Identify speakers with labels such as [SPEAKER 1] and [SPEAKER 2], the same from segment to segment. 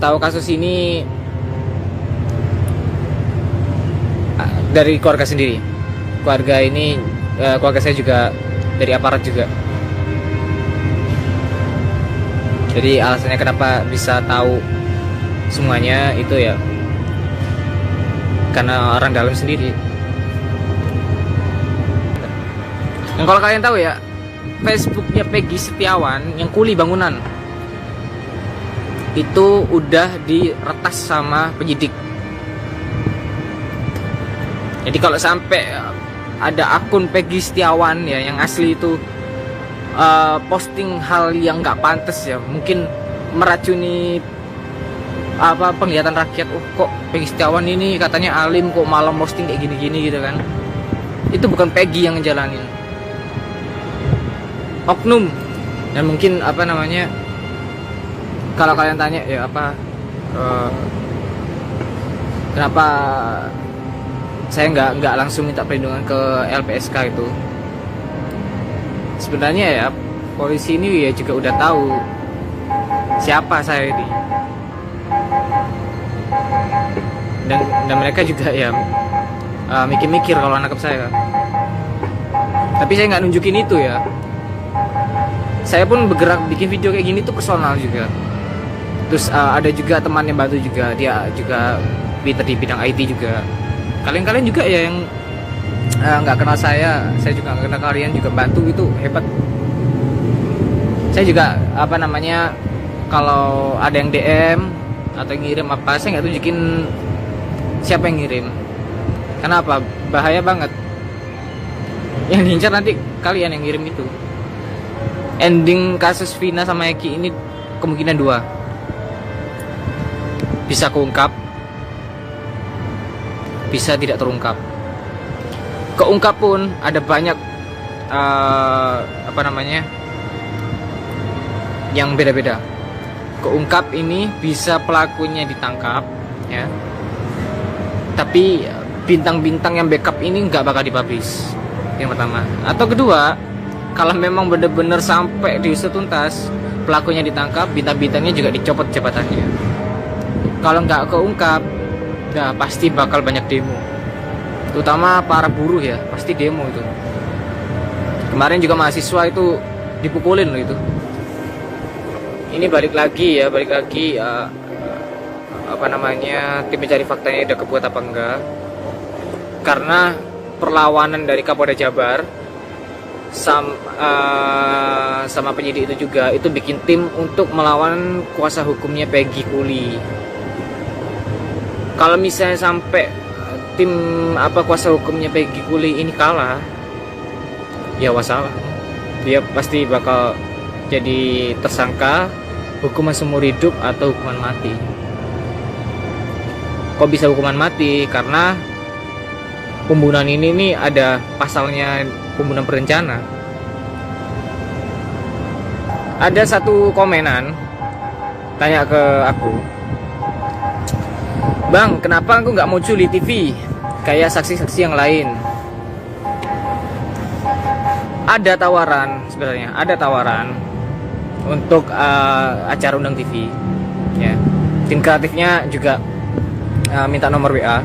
[SPEAKER 1] tahu kasus ini dari keluarga sendiri. Keluarga ini, keluarga saya juga dari aparat juga. Jadi alasannya kenapa bisa tahu semuanya itu ya karena orang dalam sendiri. Dan kalau kalian tahu ya, Facebooknya Peggy Setiawan yang kuli bangunan itu udah diretas sama penyidik. Jadi kalau sampai ada akun Peggy Setiawan ya yang asli itu posting hal yang nggak pantas ya, mungkin meracuni penglihatan rakyat. Oh, kok Peggy Setiawan ini katanya alim kok malam posting kayak gini-gini gitu kan. Itu bukan Peggy yang ngejalanin, oknum. Dan mungkin kalau kalian tanya ya kenapa saya nggak langsung minta perlindungan ke LPSK itu. Sebenarnya ya polisi ini ya juga udah tahu siapa saya ini, dan mereka juga ya mikir-mikir kalau nangkep saya. Tapi saya nggak nunjukin itu ya. Saya pun bergerak bikin video kayak gini tuh personal juga. Terus ada juga teman yang bantu juga, dia juga pinter di bidang IT juga. Kalian juga ya yang nggak kenal saya juga nggak kenal kalian juga bantu, itu hebat. Saya juga kalau ada yang DM atau yang ngirim apa, saya nggak tunjukin siapa yang ngirim. Kenapa? Bahaya banget. Yang diincar nanti kalian yang ngirim itu. Ending kasus Vina sama Eki ini kemungkinan dua, bisa keungkap, bisa tidak terungkap. Keungkap pun ada banyak yang beda-beda. Keungkap ini bisa pelakunya ditangkap ya, tapi bintang-bintang yang backup ini nggak bakal dipublish, yang pertama. Atau kedua, kalau memang benar-benar sampai diusut tuntas, pelakunya ditangkap, bintang-bintangnya juga dicopot jabatannya. Kalau nggak keungkap, ya pasti bakal banyak demo, terutama para buruh ya, pasti demo itu. Kemarin juga mahasiswa itu dipukulin loh itu. Ini balik lagi tim mencari faktanya udah kebuat apa enggak. Karena perlawanan dari Kapolda Jabar sama penyidik itu juga itu bikin tim untuk melawan kuasa hukumnya Peggy Kuli. Kalau misalnya sampai tim kuasa hukumnya Peggy Kuli ini kalah, ya wassalam, dia pasti bakal jadi tersangka hukuman seumur hidup atau hukuman mati. Kok bisa hukuman mati? Karena pembunuhan ini nih ada pasalnya, pembunuhan berencana. Ada satu komenan tanya ke aku, "Bang, kenapa aku nggak muncul di TV kayak saksi-saksi yang lain?" Ada tawaran, sebenarnya ada tawaran untuk acara undang TV ya. Tim kreatifnya juga minta nomor WA,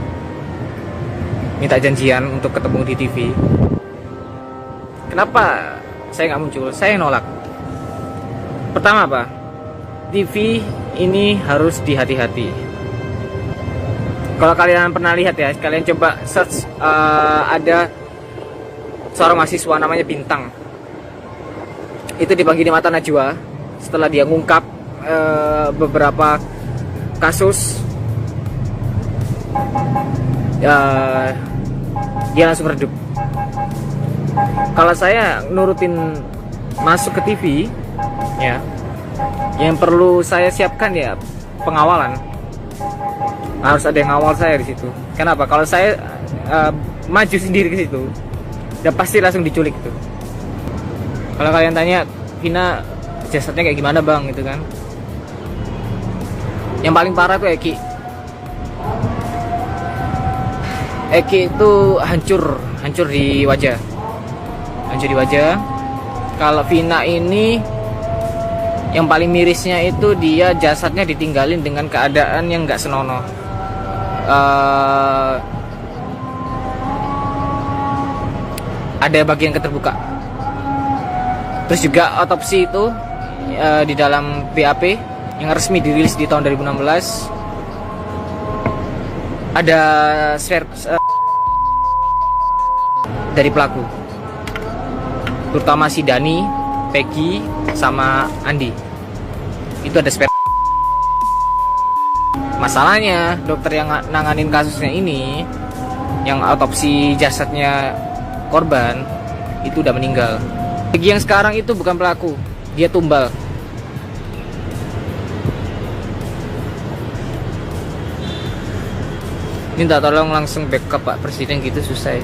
[SPEAKER 1] minta janjian untuk ketemu di TV. Kenapa saya nggak muncul? Saya nolak. Pertama apa? TV ini harus dihati-hati. Kalau kalian pernah lihat ya, kalian coba search, ada seorang mahasiswa namanya Bintang. Itu dipanggil di Mata Najwa setelah dia ngungkap beberapa kasus. Dia langsung redup. Kalau saya nurutin masuk ke TV ya, yang perlu saya siapkan ya pengawalan. Harus ada yang ngawal saya di situ. Kenapa? Kalau saya maju sendiri ke situ, udah pasti langsung diculik tuh. Kalau kalian tanya, Vina jasadnya kayak gimana bang, gitu kan? Yang paling parah tuh Eki. Eki itu hancur di wajah. Kalau Vina ini Yang paling mirisnya itu dia jasadnya ditinggalin dengan keadaan yang nggak senonoh. Ada bagian keterbuka. Terus juga otopsi itu di dalam BAP yang resmi dirilis di tahun 2016 ada dari pelaku, terutama si Dani, Peggy, sama Andi. Itu ada spare. Masalahnya dokter yang nanganin kasusnya ini, yang autopsi jasadnya korban, itu udah meninggal. Peggy yang sekarang itu bukan pelaku, dia tumbal. Minta tolong langsung backup Pak Presiden gitu susah ya.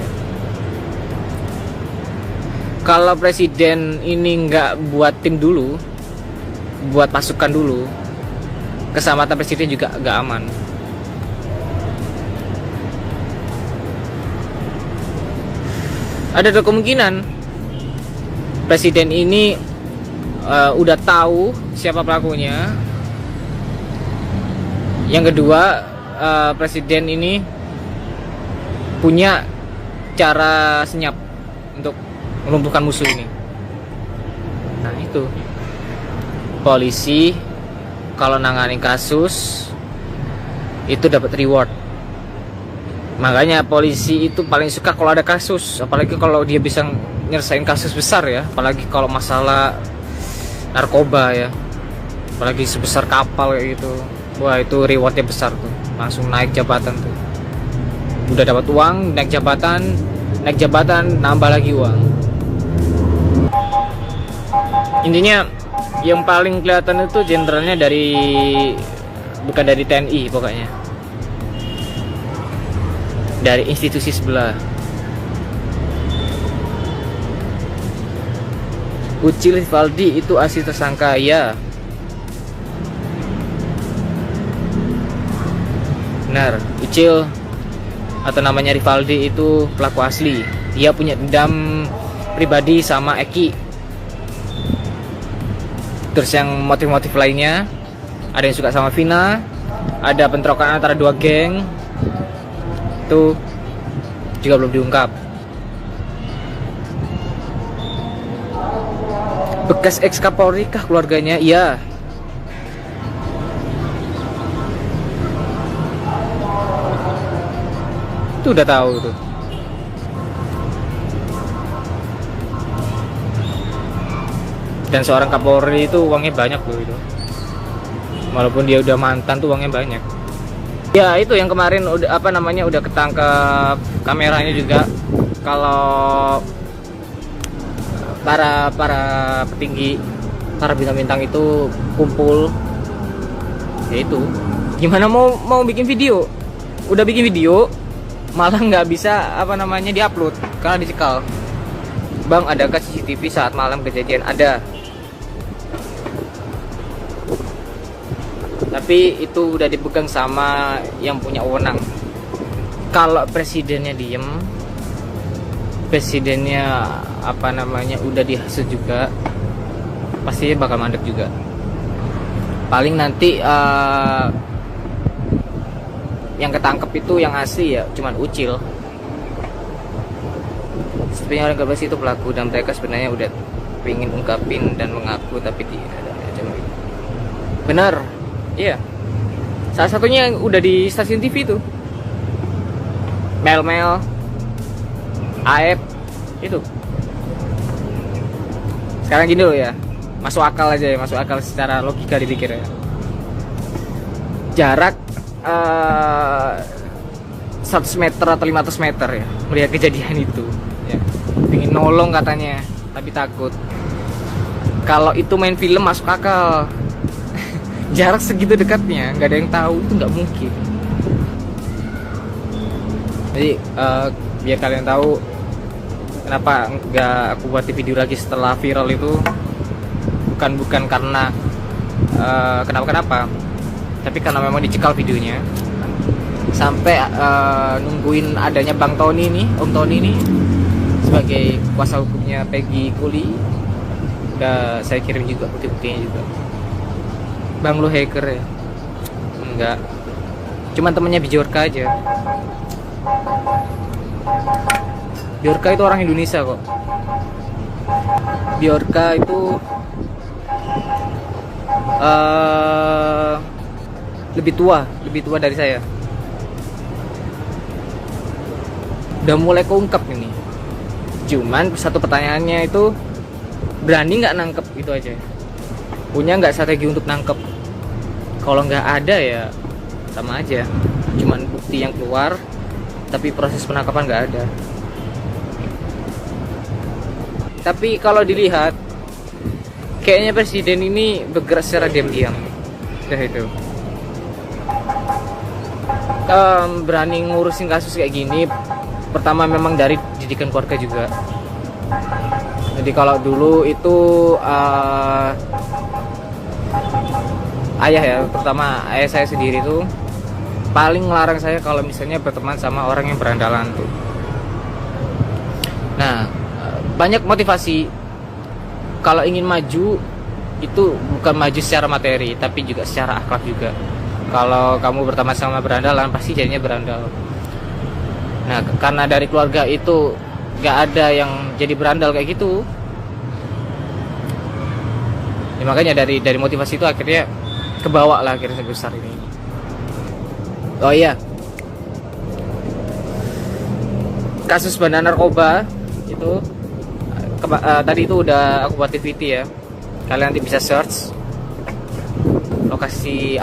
[SPEAKER 1] Kalau Presiden ini nggak buat tim dulu, buat pasukan dulu, keselamatan Presiden juga nggak aman. Ada kemungkinan Presiden ini udah tahu siapa pelakunya. Yang kedua, Presiden ini punya cara senyap untuk melumpuhkan musuh ini. Nah itu, polisi kalau nangani kasus itu dapat reward. Makanya polisi itu paling suka kalau ada kasus, apalagi kalau dia bisa nyelesain kasus besar ya, apalagi kalau masalah narkoba ya, apalagi sebesar kapal kayak gitu. Wah itu rewardnya besar tuh, langsung naik jabatan tuh. Udah dapat uang, naik jabatan, nambah lagi uang. Intinya yang paling kelihatan itu jenderalnya bukan dari TNI pokoknya, dari institusi sebelah. Ucil Rivaldi itu asli tersangka ya. Benar, Ucil atau namanya Rivaldi itu pelaku asli. Dia punya dendam pribadi sama Eki. Terus yang motif-motif lainnya, ada yang suka sama Vina, ada bentrokan antara dua geng, itu juga belum diungkap. Bekas ex Kapolri kah keluarganya? Iya. Itu udah tahu tuh. Dan seorang Kapolri itu uangnya banyak loh itu. Walaupun dia udah mantan tuh uangnya banyak. Ya itu yang kemarin udah udah ketangkep kameranya juga. Kalau para petinggi, para bintang-bintang itu kumpul, ya itu. Gimana mau bikin video? Udah bikin video, malah nggak bisa diupload karena dicekal. Bang, adakah CCTV saat malam kejadian? Ada. Tapi itu udah dipegang sama yang punya wewenang. Kalau presidennya diem, presidennya udah dihasut juga, pasti bakal mandek juga. Paling nanti yang ketangkep itu yang asli ya cuman Ucil. Sebenarnya orang Gabas itu pelaku dan mereka sebenarnya udah pengen ungkapin dan mengaku tapi tidak ada macam itu. Benar. Iya. Salah satunya yang udah di stasiun TV itu. Mel, Aep itu. Sekarang gini loh ya. Masuk akal aja ya, masuk akal secara logika dipikir ya. Jarak 100 meter atau 500 meter ya melihat kejadian itu ya. Pengen nolong katanya tapi takut. Kalau itu main film masuk akal. Jarak segitu dekatnya nggak ada yang tahu, itu nggak mungkin. Jadi biar kalian tahu kenapa nggak aku buat video lagi setelah viral itu, bukan karena kenapa, tapi karena memang dicekal videonya. Sampai nungguin adanya Bang Tony nih, Om Tony nih sebagai kuasa hukumnya Peggy Kuli, udah saya kirim juga bukti-buktinya juga. Bang lu hacker ya? Enggak. Cuman temennya Bjorka aja. Bjorka itu orang Indonesia kok. Bjorka itu lebih tua dari saya. Udah mulai keungkap ini. Cuman satu pertanyaannya itu, berani nggak nangkep, itu aja. Punya nggak strategi untuk nangkep? Kalau nggak ada ya sama aja, cuman bukti yang keluar tapi proses penangkapan nggak ada. Tapi kalau dilihat kayaknya presiden ini bergerak secara diam-diam. Itu berani ngurusin kasus kayak gini, pertama memang dari didikan keluarga juga. Jadi kalau dulu itu ayah ya, pertama ayah saya sendiri tuh paling ngelarang saya kalau misalnya berteman sama orang yang berandalan tuh. Nah, banyak motivasi kalau ingin maju itu bukan maju secara materi tapi juga secara akhlak juga. Kalau kamu berteman sama berandalan pasti jadinya berandal. Nah, karena dari keluarga itu gak ada yang jadi berandal kayak gitu ya, makanya dari motivasi itu akhirnya kebawa lah akhirnya sebesar ini. Oh iya, kasus bandar narkoba itu tadi itu udah aku buat TVT ya, kalian nanti bisa search lokasi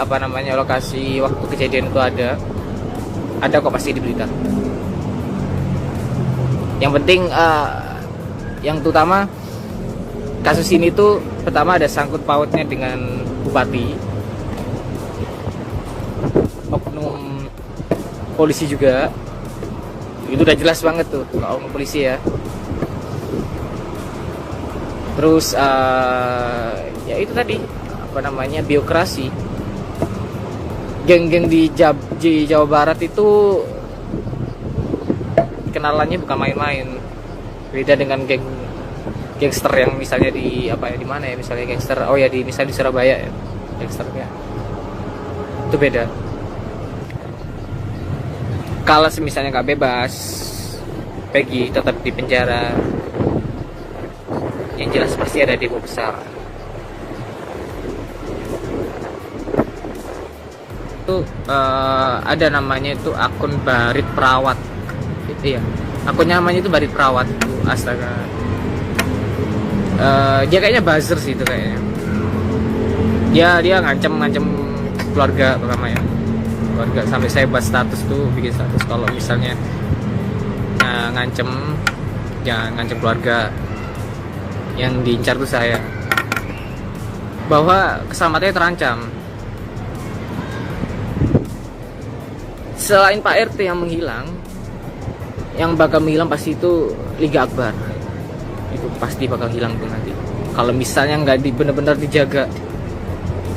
[SPEAKER 1] lokasi waktu kejadian itu ada kok pasti di berita. Yang penting yang terutama kasus ini tuh pertama ada sangkut pautnya dengan bupati, oknum polisi juga. Itu udah jelas banget tuh kalau oknum polisi ya. Terus ya itu tadi biokrasi. Geng-geng di Jawa Barat itu kenalannya bukan main-main. Beda dengan gangster yang misalnya di mana ya, misalnya gangster misalnya di Surabaya ya, gangsternya itu beda. Kalau misalnya nggak bebas, Peggy tetap di penjara, yang jelas pasti ada demo besar. Itu ada namanya itu akun Barit Perawat itu ya, akunnya namanya itu Barit Perawat tuh, astaga. Dia kayaknya buzzer sih itu kayaknya. Dia ngancem keluarga pertama ya, keluarga, sampai saya buat status tuh, bikin status kalau misalnya jangan ngancem keluarga, yang diincar tuh saya, bahwa keselamatannya terancam. Selain Pak RT yang menghilang, yang bakal menghilang pasti itu Liga Akbar. Itu pasti bakal hilang tuh nanti kalau misalnya nggak benar-benar dijaga,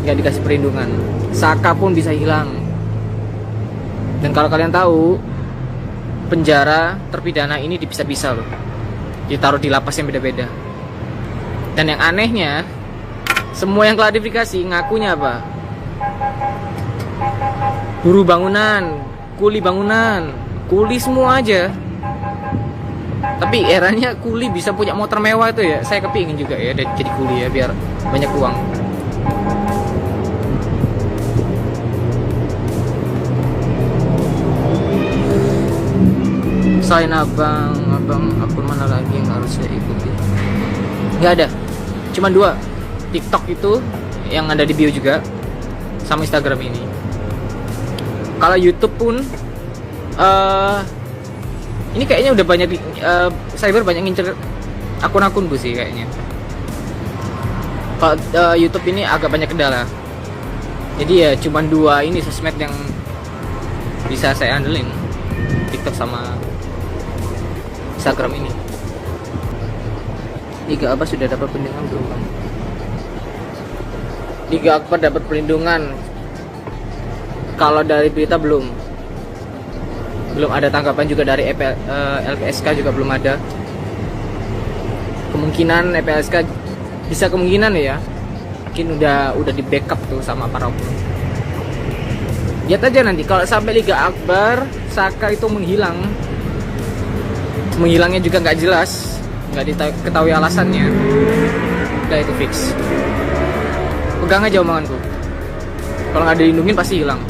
[SPEAKER 1] nggak dikasih perlindungan. Saka pun bisa hilang. Dan kalau kalian tahu, penjara terpidana ini dipisah-pisah loh, ditaruh di lapas yang beda-beda. Dan yang anehnya, semua yang klarifikasi ngakunya apa? Buruh bangunan, kuli bangunan, kuli semua aja. Tapi eranya kuli bisa punya motor mewah itu ya, saya kepingin juga ya jadi kuli ya, biar banyak uang. Selain abang akun mana lagi yang harus saya ikuti? Nggak ada, cuma 2. TikTok itu yang ada di bio juga, sama Instagram ini. Kalau YouTube pun ini kayaknya udah banyak cyber banyak ngincer akun-akun gue sih kayaknya. Kalau YouTube ini agak banyak kendala. Jadi ya cuma 2 ini sosmed yang bisa saya andelin, TikTok sama Instagram ini. Liga Akbar sudah dapat perlindungan belum, Bang? Liga Akbar dapat perlindungan. Kalau dari berita belum ada tanggapan juga dari LPSK juga belum ada. Kemungkinan LPSK bisa kemungkinan ya
[SPEAKER 2] Yakin.
[SPEAKER 1] udah di backup tuh sama para oknum. Lihat aja nanti kalau sampai Liga Akbar Saka itu menghilangnya juga nggak jelas, nggak diketahui alasannya, udah itu fix. Pegang aja omonganku, kalau nggak dilindungin pasti hilang.